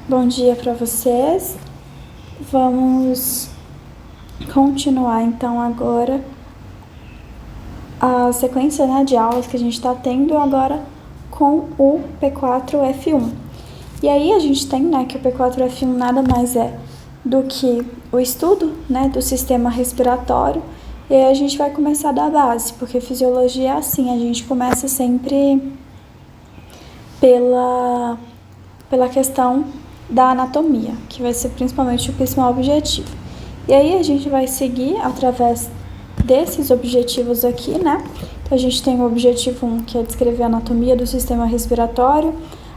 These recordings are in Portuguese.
Bom dia para vocês. Vamos continuar então agora a sequência, de aulas que a gente está tendo agora com o P4F1. E aí a gente tem, que o P4F1 nada mais é do que o estudo, do sistema respiratório. E aí a gente vai começar da base, porque fisiologia é assim, a gente começa sempre pela questão da anatomia, que vai ser principalmente o principal objetivo. E aí a gente vai seguir através desses objetivos aqui, Então a gente tem o objetivo 1, que é descrever a anatomia do sistema respiratório.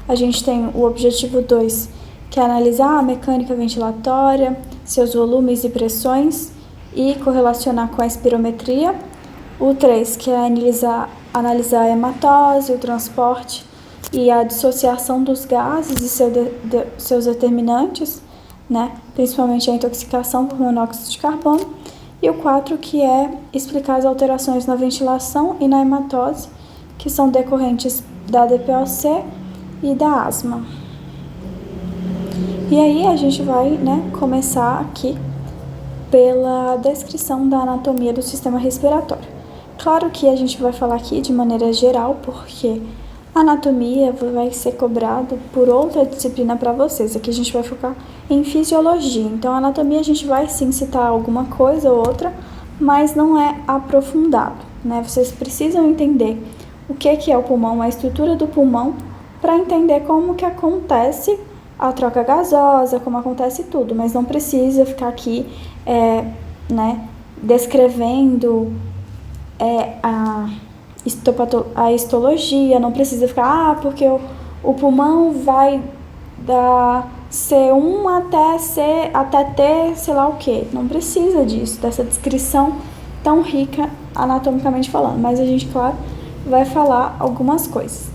A gente tem o objetivo 2, que é analisar a mecânica ventilatória, seus volumes e pressões e correlacionar com a espirometria. O 3, que é analisar a hematose, o transporte e a dissociação dos gases e seus determinantes, principalmente a intoxicação por monóxido de carbono. E o 4, que é explicar as alterações na ventilação e na hematose, que são decorrentes da DPOC e da asma. E aí a gente vai, começar aqui pela descrição da anatomia do sistema respiratório. Claro que a gente vai falar aqui de maneira geral, porque a anatomia vai ser cobrada por outra disciplina para vocês. Aqui a gente vai focar em fisiologia. Então, a anatomia a gente vai sim citar alguma coisa ou outra, mas não é aprofundado, Vocês precisam entender o que é o pulmão, a estrutura do pulmão, para entender como que acontece a troca gasosa, como acontece tudo, mas não precisa ficar aqui, descrevendo a histologia, não precisa ficar, porque o pulmão vai da C1 até T, sei lá o que. Não precisa disso, dessa descrição tão rica anatomicamente falando, mas a gente, claro, vai falar algumas coisas.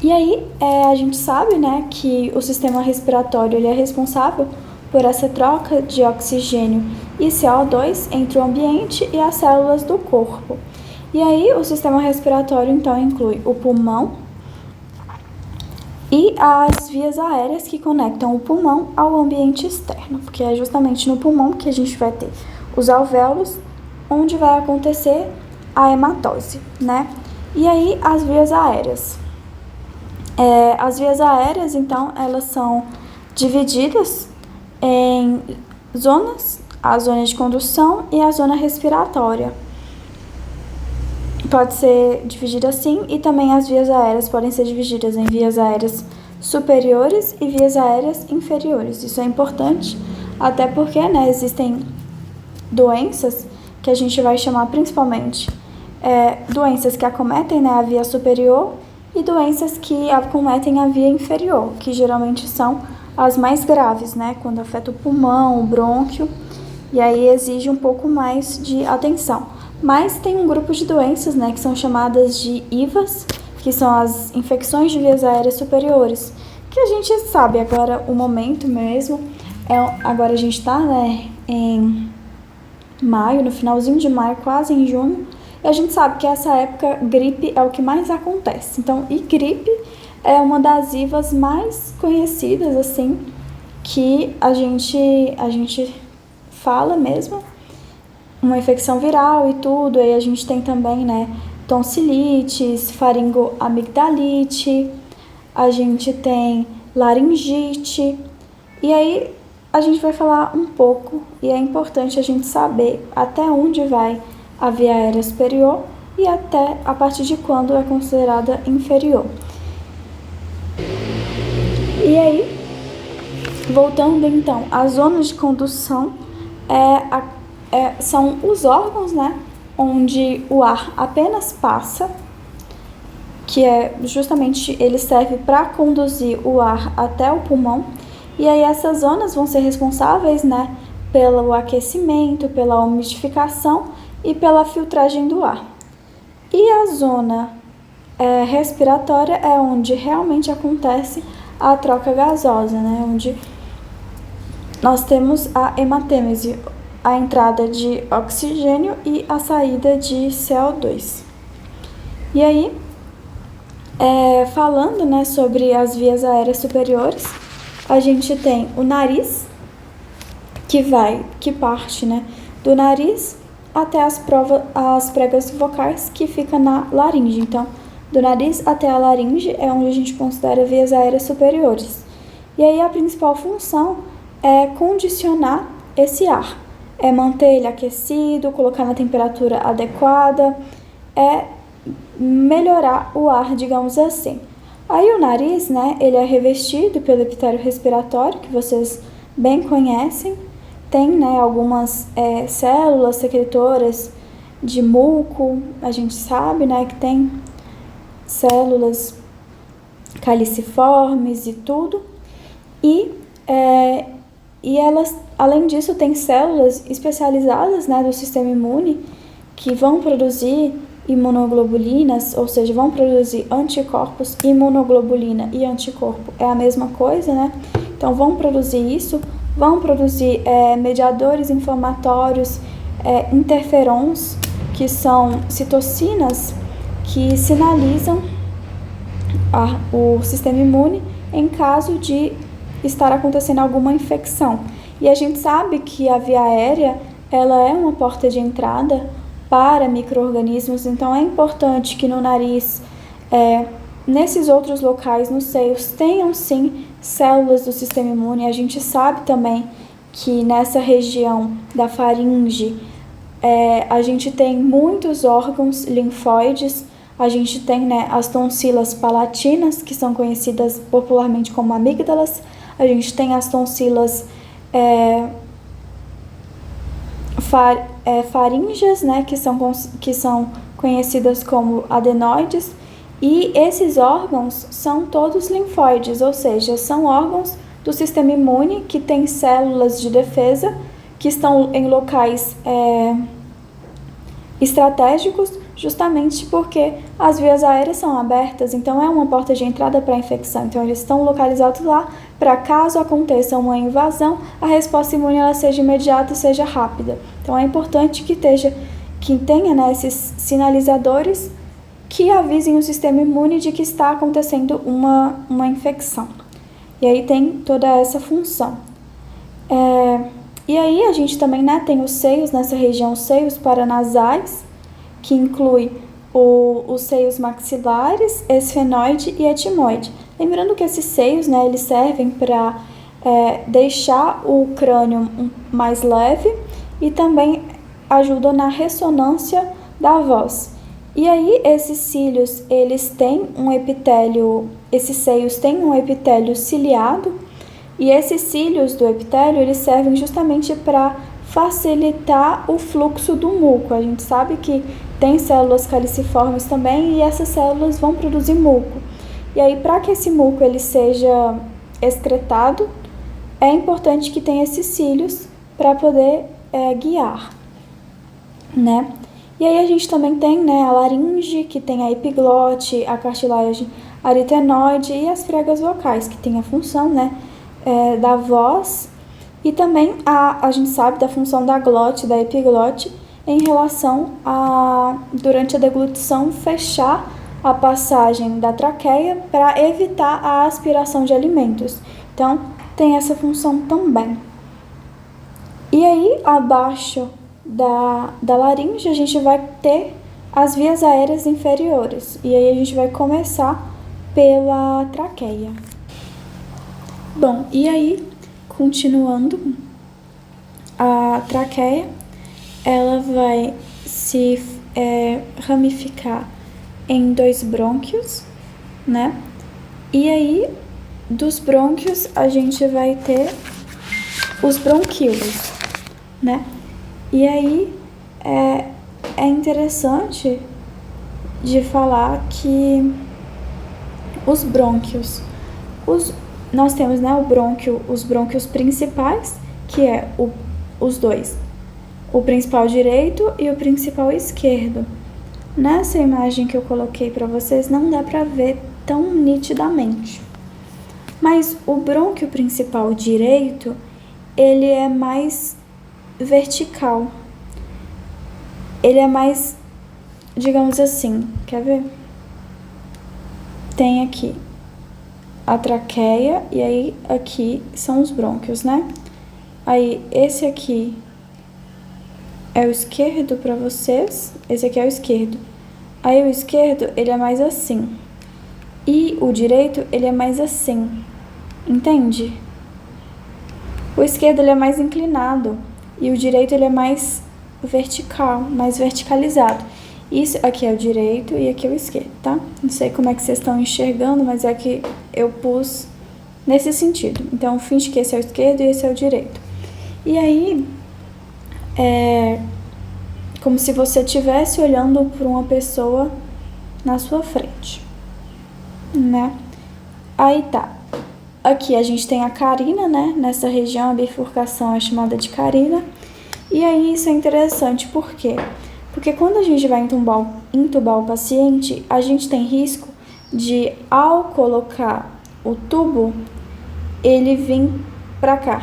E aí, a gente sabe, que o sistema respiratório ele é responsável por essa troca de oxigênio e CO2 entre o ambiente e as células do corpo. E aí, o sistema respiratório, então, inclui o pulmão e as vias aéreas que conectam o pulmão ao ambiente externo, porque é justamente no pulmão que a gente vai ter os alvéolos, onde vai acontecer a hematose, E aí, as vias aéreas. As vias aéreas, então, elas são divididas em zonas, a zona de condução e a zona respiratória. Pode ser dividida assim, e também as vias aéreas podem ser divididas em vias aéreas superiores e vias aéreas inferiores. Isso é importante, até porque, existem doenças que a gente vai chamar principalmente doenças que acometem, a via superior, e doenças que acometem a via inferior, que geralmente são as mais graves, quando afeta o pulmão, o brônquio, e aí exige um pouco mais de atenção. Mas tem um grupo de doenças, que são chamadas de IVAs, que são as infecções de vias aéreas superiores, que a gente sabe agora, o momento mesmo, agora a gente está, em maio, no finalzinho de maio, quase em junho, e a gente sabe que essa época, gripe é o que mais acontece. Então, e gripe é uma das IVAs mais conhecidas, assim, que a gente fala mesmo, uma infecção viral e tudo. Aí a gente tem também, tonsilites, faringoamigdalite, a gente tem laringite, e aí a gente vai falar um pouco, e é importante a gente saber até onde vai a via aérea superior e até a partir de quando é considerada inferior. E aí, voltando então, as zonas de condução são os órgãos, onde o ar apenas passa, que é justamente, ele serve para conduzir o ar até o pulmão, e aí essas zonas vão ser responsáveis, pelo aquecimento, pela umidificação e pela filtragem do ar. E a zona respiratória é onde realmente acontece a troca gasosa, onde nós temos a hematêmese, a entrada de oxigênio e a saída de CO2. E aí, falando, sobre as vias aéreas superiores, a gente tem o nariz, que parte, né, do nariz até as pregas vocais, que fica na laringe. Então, do nariz até a laringe é onde a gente considera vias aéreas superiores. E aí a principal função é condicionar esse ar, é manter ele aquecido, colocar na temperatura adequada, é melhorar o ar, digamos assim. Aí o nariz, né, ele é revestido pelo epitélio respiratório, que vocês bem conhecem. Tem, né, algumas células secretoras de muco, a gente sabe, né, que tem células caliciformes e tudo. E elas, além disso, tem células especializadas, né, do sistema imune que vão produzir imunoglobulinas, ou seja, vão produzir anticorpos. Imunoglobulina e anticorpo é a mesma coisa, né? Então, vão produzir isso, vão produzir mediadores inflamatórios, interferons, que são citocinas que sinalizam o sistema imune em caso de estar acontecendo alguma infecção. E a gente sabe que a via aérea, ela é uma porta de entrada para micro-organismos, então é importante que no nariz, nesses outros locais, nos seios, tenham sim células do sistema imune. A gente sabe também que nessa região da faringe, a gente tem muitos órgãos linfóides. A gente tem, né, as tonsilas palatinas, que são conhecidas popularmente como amígdalas. A gente tem as tonsilas faríngeas, né, que são conhecidas como adenoides. E esses órgãos são todos linfóides, ou seja, são órgãos do sistema imune que têm células de defesa, que estão em locais estratégicos, justamente porque as vias aéreas são abertas, então é uma porta de entrada para a infecção. Então, eles estão localizados lá para, caso aconteça uma invasão, a resposta imune ela seja imediata e seja rápida. Então, é importante que tenha, né, esses sinalizadores que avisem o sistema imune de que está acontecendo uma infecção. E aí tem toda essa função. E aí a gente também, né, tem os seios, nessa região, seios paranasais, que inclui os seios maxilares, esfenoide e etimoide. Lembrando que esses seios, né, eles servem para deixar o crânio mais leve e também ajudam na ressonância da voz. E aí esses cílios, eles têm um epitélio, esses seios têm um epitélio ciliado, e esses cílios do epitélio, eles servem justamente para facilitar o fluxo do muco. A gente sabe que tem células caliciformes também, e essas células vão produzir muco. E aí, para que esse muco ele seja excretado, é importante que tenha esses cílios para poder guiar, né? E aí a gente também tem, né, a laringe, que tem a epiglote, a cartilagem aritenoide e as pregas vocais, que tem a função, né, da voz. E também a gente sabe da função da glote, da epiglote, em relação durante a deglutição, fechar a passagem da traqueia para evitar a aspiração de alimentos. Então, tem essa função também. E aí, abaixo da laringe, a gente vai ter as vias aéreas inferiores. E aí a gente vai começar pela traqueia. Bom, e aí, continuando, a traqueia, ela vai se ramificar em 2 brônquios, né? E aí, dos brônquios, a gente vai ter os bronquíolos, né? E aí, é interessante de falar que os brônquios, nós temos, né, os brônquios principais, que os dois, o principal direito e o principal esquerdo. Nessa imagem que eu coloquei para vocês, não dá para ver tão nitidamente. Mas o brônquio principal direito, ele é mais vertical. Ele é mais, digamos assim, quer ver? Tem aqui. a traqueia e aí aqui são os brônquios, né? Aí esse aqui é o esquerdo para vocês, esse aqui é o esquerdo. Aí o esquerdo, ele é mais assim. E o direito, ele é mais assim. Entende? O esquerdo, ele é mais inclinado. E o direito, ele é mais vertical, mais verticalizado. Isso aqui é o direito e aqui é o esquerdo, tá? Não sei como é que vocês estão enxergando, mas é que eu pus nesse sentido. Então, finge que esse é o esquerdo e esse é o direito. E aí, é como se você estivesse olhando para uma pessoa na sua frente, né? Aí tá. Aqui a gente tem a carina, né? Nessa região a bifurcação é chamada de carina. E aí isso é interessante, por quê? Porque quando a gente vai entubar o paciente, a gente tem risco de, ao colocar o tubo, ele vir para cá.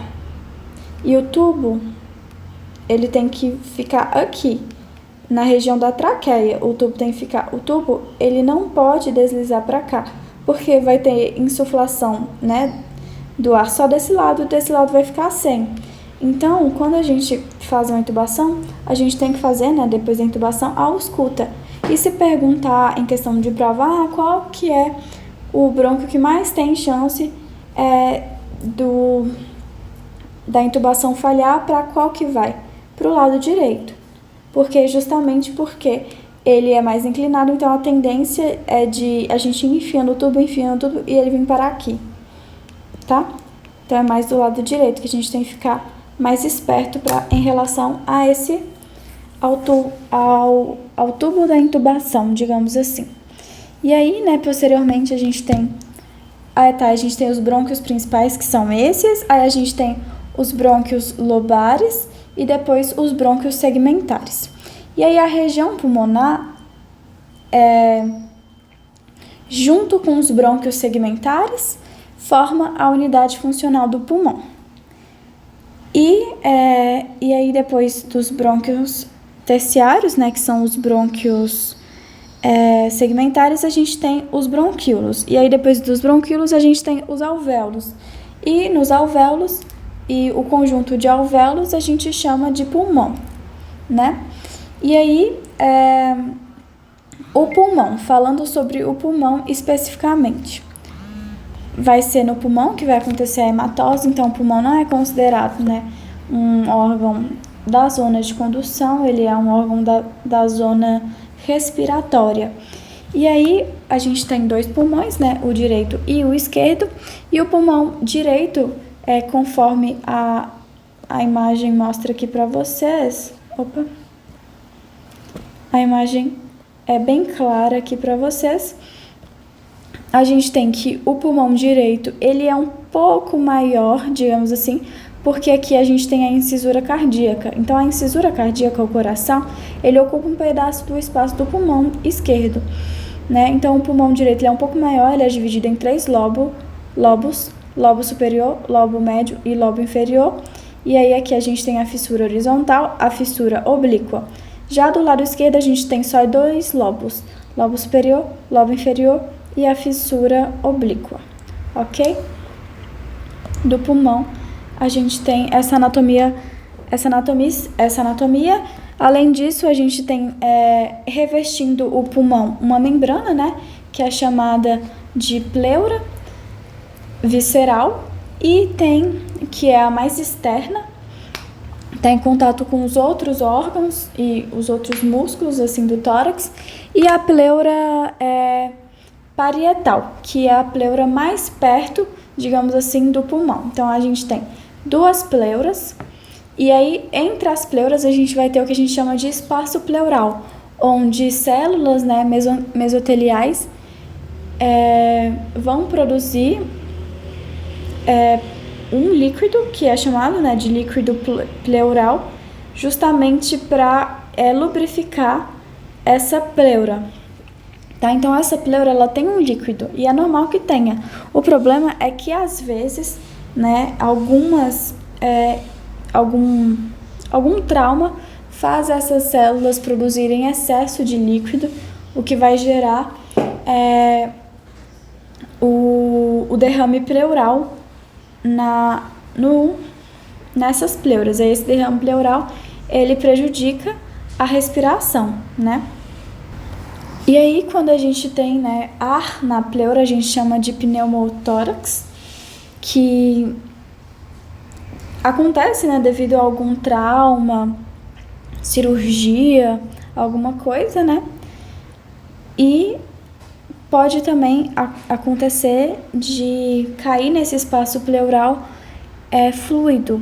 E o tubo, ele tem que ficar aqui, na região da traqueia. O tubo tem que ficar. O tubo, ele não pode deslizar para cá, porque vai ter insuflação, né, do ar só desse lado vai ficar sem. Então, quando a gente faz uma intubação, a gente tem que fazer, né, depois da intubação, a ausculta. E se perguntar em questão de prova, qual que é o brônquio que mais tem chance da intubação falhar, para qual que vai? Para o lado direito. Justamente porque ele é mais inclinado, então a tendência é de a gente enfiando o tubo e ele vir parar aqui, tá? Então é mais do lado direito que a gente tem que ficar mais esperto em relação a ao tubo da intubação, digamos assim. E aí, né, posteriormente a gente tem os brônquios principais, que são esses, aí a gente tem os brônquios lobares e depois os brônquios segmentares. E aí a região pulmonar, junto com os brônquios segmentares, forma a unidade funcional do pulmão. E aí depois dos brônquios terciários, né, que são os brônquios segmentares, a gente tem os bronquíolos. E aí depois dos bronquíolos a gente tem os alvéolos. E nos alvéolos, e o conjunto de alvéolos a gente chama de pulmão, né? E aí, o pulmão, falando sobre o pulmão especificamente, vai ser no pulmão que vai acontecer a hematose. Então o pulmão não é considerado, né, um órgão da zona de condução, ele é um órgão da zona respiratória. E aí a gente tem dois pulmões, né, o direito e o esquerdo, e o pulmão direito, conforme a imagem mostra aqui para vocês, a imagem é bem clara aqui para vocês. A gente tem que o pulmão direito, ele é um pouco maior, digamos assim, porque aqui a gente tem a incisura cardíaca. Então, a incisura cardíaca, o coração, ele ocupa um pedaço do espaço do pulmão esquerdo, né? Então, o pulmão direito ele é um pouco maior, ele é dividido em 3 lobos, lobo superior, lobo médio e lobo inferior. E aí, aqui a gente tem a fissura horizontal, a fissura oblíqua. Já do lado esquerdo, a gente tem só 2 lobos, lobo superior, lobo inferior e a fissura oblíqua, ok? Do pulmão, a gente tem essa anatomia. Além disso, a gente tem revestindo o pulmão uma membrana, né, que é chamada de pleura visceral, e tem, que é a mais externa, está em contato com os outros órgãos e os outros músculos, assim, do tórax, e a pleura parietal, que é a pleura mais perto, digamos assim, do pulmão. Então, a gente tem 2 pleuras, e aí, entre as pleuras, a gente vai ter o que a gente chama de espaço pleural, onde células, né, mesoteliais vão produzir um líquido, que é chamado, né, de líquido pleural, justamente para lubrificar essa pleura. Tá? Então, essa pleura, ela tem um líquido, e é normal que tenha. O problema é que, às vezes, né, algum trauma faz essas células produzirem excesso de líquido, o que vai gerar o derrame pleural nessas pleuras. Aí esse derrame pleural, ele prejudica a respiração, né? E aí, quando a gente tem, né, ar na pleura, a gente chama de pneumotórax, que acontece, né, devido a algum trauma, cirurgia, alguma coisa, né? E pode também acontecer de cair nesse espaço pleural fluido,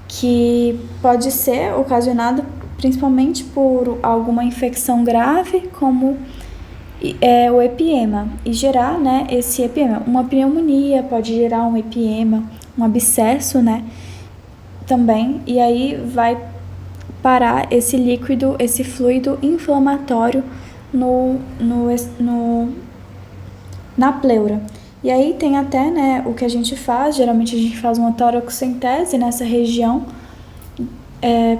que pode ser ocasionado principalmente por alguma infecção grave, como o epiema, e gerar, né, esse epiema. Uma pneumonia pode gerar um epiema, um abscesso, né, também, e aí vai parar esse líquido, esse fluido inflamatório na pleura. E aí tem até, né, o que a gente faz, geralmente a gente faz uma toracocentese nessa região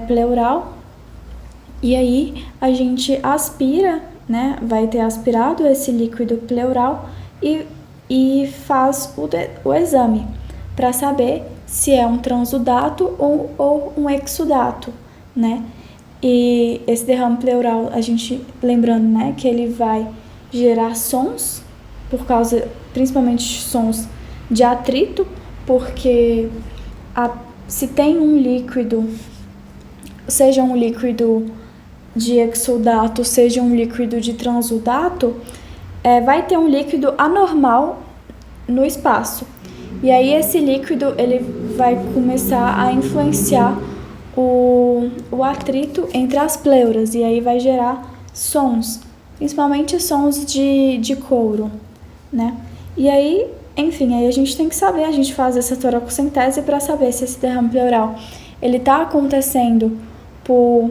pleural, e aí a gente aspira, né, vai ter aspirado esse líquido pleural e faz o exame para saber se é um transudato ou um exudato, né? E esse derrame pleural, a gente lembrando, né, que ele vai gerar sons, por causa, principalmente sons de atrito, porque se tem um líquido, seja um líquido de exudato, seja um líquido de transudato, vai ter um líquido anormal no espaço. E aí esse líquido, ele vai começar a influenciar o atrito entre as pleuras, e aí vai gerar sons, principalmente sons de couro, né? E aí, enfim, aí a gente tem que saber, a gente faz essa toracocentese para saber se esse derrame pleural, ele está acontecendo por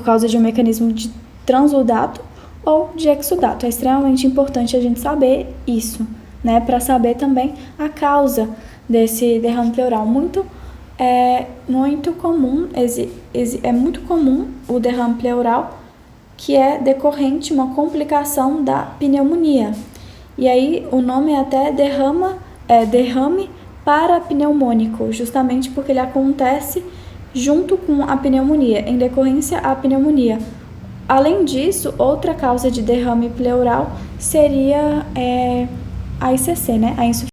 causa de um mecanismo de transudato ou de exudato. É extremamente importante a gente saber isso, né, para saber também a causa desse derrame pleural. É muito comum o derrame pleural, que é decorrente, uma complicação da pneumonia. E aí o nome é até derrame parapneumônico, justamente porque ele acontece junto com a pneumonia, em decorrência à pneumonia. Além disso, outra causa de derrame pleural seria a ICC, né, a insuficiência